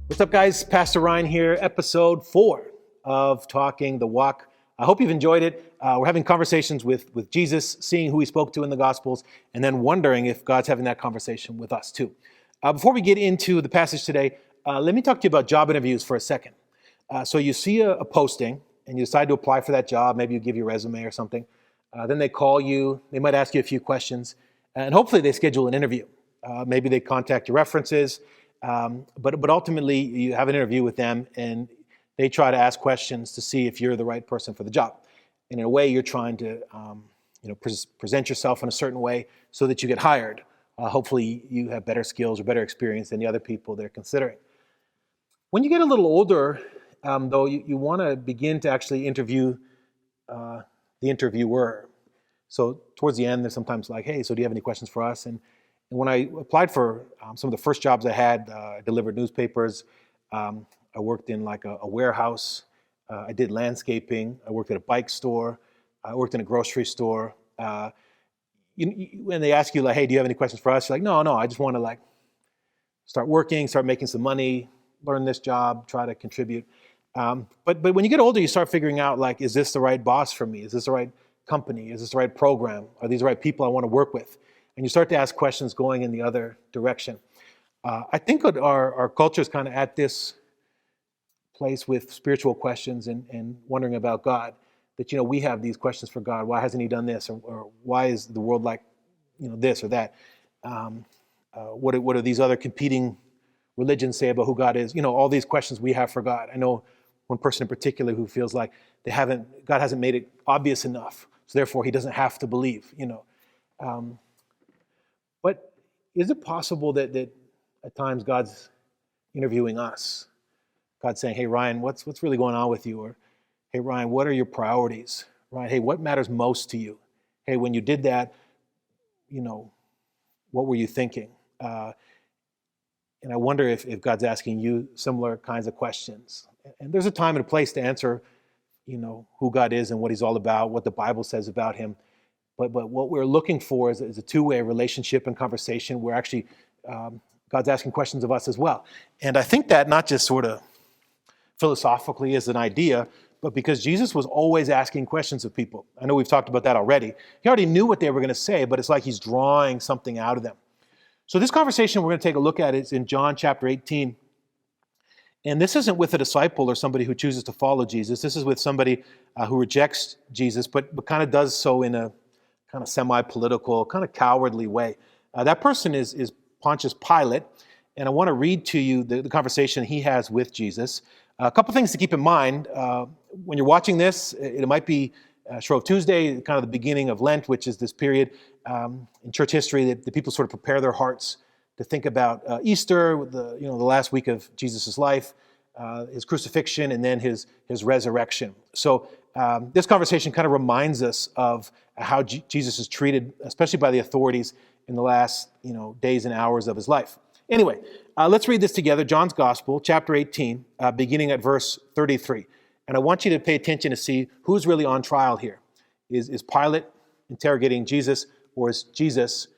What's up, guys? Pastor Ryan here, episode 4 of Talking the Walk. I hope you've enjoyed it. We're having conversations with Jesus, seeing who he spoke to in the Gospels, and then wondering if God's having that conversation with us too. Before we get into the passage today, let me talk to you about job interviews for a second. So you see a posting, and you decide to apply for that job. Maybe you give your resume or something. Then they call you. They might ask you a few questions, and hopefully they schedule an interview. Maybe they contact your references. But ultimately, you have an interview with them, and they try to ask questions to see if you're the right person for the job. And in a way, you're trying to present yourself in a certain way so that you get hired. Hopefully, you have better skills or better experience than the other people they're considering. When you get a little older, though, you want to begin to actually interview the interviewer. So towards the end, they're sometimes like, "Hey, so do you have any questions for us?" And when I applied for some of the first jobs I had, I delivered newspapers. I worked in like a warehouse. I did landscaping. I worked at a bike store. I worked in a grocery store. When they ask you like, "Hey, do you have any questions for us?" You're like, "No, I just want to like start working, start making some money, learn this job, try to contribute." But when you get older, you start figuring out like, is this the right boss for me? Is this the right company? Is this the right program? Are these the right people I want to work with? And you start to ask questions going in the other direction. I think our culture is kind of at this place with spiritual questions and wondering about God, that, we have these questions for God. Why hasn't he done this? Or why is the world like, this or that? What do these other competing religions say about who God is? All these questions we have for God. I know one person in particular who feels like God hasn't made it obvious enough, so therefore he doesn't have to believe, But is it possible that at times God's interviewing us? God's saying, "Hey, Ryan, what's really going on with you?" Or, "Hey, Ryan, what are your priorities?" Ryan, "Hey, what matters most to you?" "Hey, when you did that, what were you thinking?" And I wonder if God's asking you similar kinds of questions. And there's a time and a place to answer, who God is and what he's all about, what the Bible says about him. But what we're looking for is a two-way relationship and conversation where actually God's asking questions of us as well. And I think that not just sort of philosophically as an idea, but because Jesus was always asking questions of people. I know we've talked about that already. He already knew what they were going to say, but it's like he's drawing something out of them. So this conversation we're going to take a look at is in John chapter 18. And this isn't with a disciple or somebody who chooses to follow Jesus. This is with somebody who rejects Jesus, but kind of does so in a kind of semi-political, kind of cowardly way. That person is Pontius Pilate, and I want to read to you the conversation he has with Jesus. A couple things to keep in mind. When you're watching this, it might be Shrove Tuesday, kind of the beginning of Lent, which is this period in church history that the people sort of prepare their hearts to think about Easter, the last week of Jesus' life, his crucifixion, and then his resurrection. So this conversation kind of reminds us of how Jesus is treated, especially by the authorities in the last days and hours of his life. Anyway, let's read this together. John's Gospel, chapter 18, beginning at verse 33. And I want you to pay attention to see who's really on trial here. Is Pilate interrogating Jesus, or is Jesus,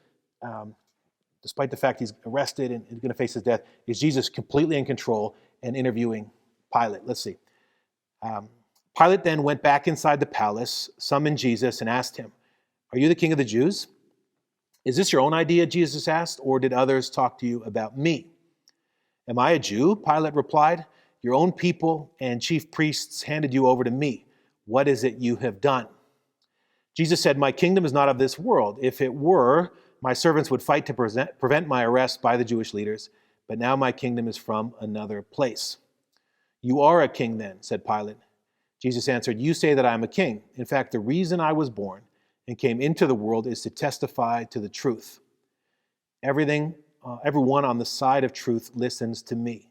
despite the fact he's arrested and going to face his death, is Jesus completely in control and interviewing Pilate? Let's see. Pilate then went back inside the palace, summoned Jesus, and asked him, "Are you the king of the Jews?" "Is this your own idea," Jesus asked, "or did others talk to you about me?" "Am I a Jew?" Pilate replied. "Your own people and chief priests handed you over to me. What is it you have done?" Jesus said, "My kingdom is not of this world. If it were, my servants would fight to prevent my arrest by the Jewish leaders, but now my kingdom is from another place." "You are a king then," said Pilate. Jesus answered, "You say that I am a king. In fact, the reason I was born and came into the world is to testify to the truth. Everyone on the side of truth listens to me."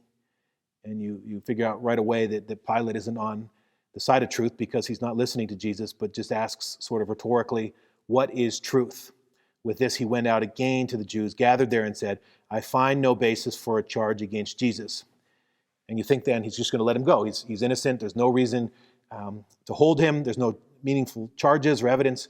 And you figure out right away that Pilate isn't on the side of truth because he's not listening to Jesus, but just asks sort of rhetorically, "What is truth?" With this, he went out again to the Jews gathered there and said, "I find no basis for a charge against Jesus." And you think then he's just going to let him go. He's innocent. There's no reason to hold him. There's no meaningful charges or evidence.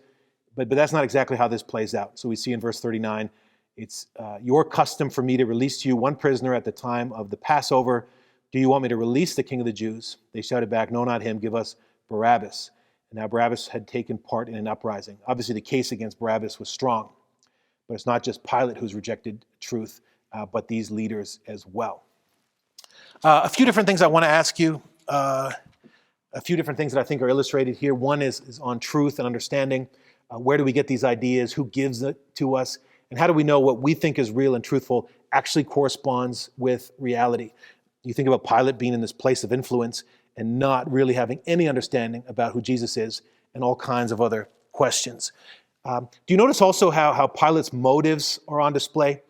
But that's not exactly how this plays out. So we see in verse 39, it's your custom for me to release to you one prisoner at the time of the Passover. "Do you want me to release the king of the Jews?" They shouted back, "No, not him. Give us Barabbas." And now Barabbas had taken part in an uprising. Obviously, the case against Barabbas was strong, but it's not just Pilate who's rejected truth, but these leaders as well. A few different things I want to ask you. A few different things that I think are illustrated here. One is on truth and understanding. Where do we get these ideas? Who gives it to us? And how do we know what we think is real and truthful actually corresponds with reality? You think about Pilate being in this place of influence and not really having any understanding about who Jesus is, and all kinds of other questions. Do you notice also how Pilate's motives are on display?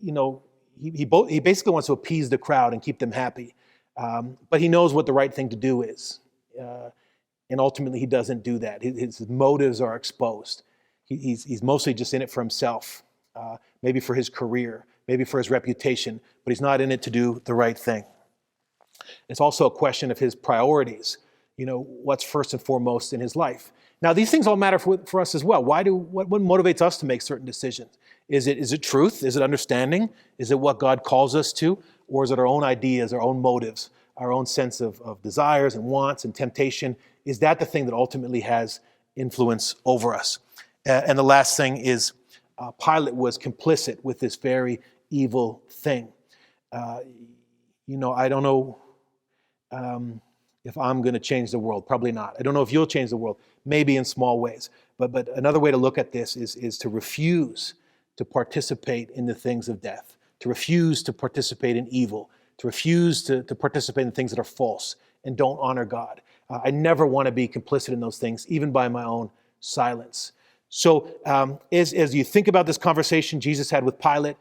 He basically wants to appease the crowd and keep them happy. But he knows what the right thing to do is. And ultimately, he doesn't do that. His motives are exposed. He's mostly just in it for himself, maybe for his career, maybe for his reputation, but he's not in it to do the right thing. It's also a question of his priorities. What's first and foremost in his life. Now, these things all matter for us as well. What motivates us to make certain decisions? Is it truth? Is it understanding? Is it what God calls us to? Or is it our own ideas, our own motives, our own sense of desires and wants and temptation? Is that the thing that ultimately has influence over us? And the last thing is Pilate was complicit with this very evil thing. I don't know if I'm going to change the world. Probably not. I don't know if you'll change the world. Maybe in small ways. But another way to look at this is to refuse to participate in the things of death, to refuse to participate in evil, to refuse to participate in things that are false and don't honor God. I never want to be complicit in those things, even by my own silence. So as you think about this conversation Jesus had with Pilate,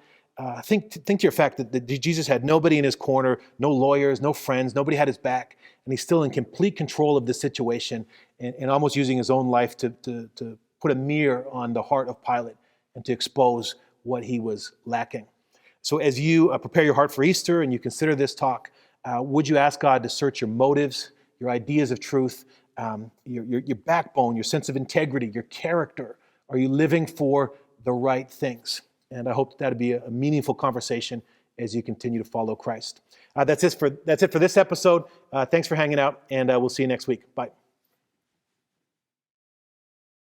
think to your fact that Jesus had nobody in his corner, no lawyers, no friends, nobody had his back, and he's still in complete control of this situation and almost using his own life to put a mirror on the heart of Pilate and to expose what he was lacking. So as you prepare your heart for Easter and you consider this talk, would you ask God to search your motives, your ideas of truth, your backbone, your sense of integrity, your character? Are you living for the right things? And I hope that'll be a meaningful conversation as you continue to follow Christ. That's it for this episode. Thanks for hanging out, and we'll see you next week. Bye.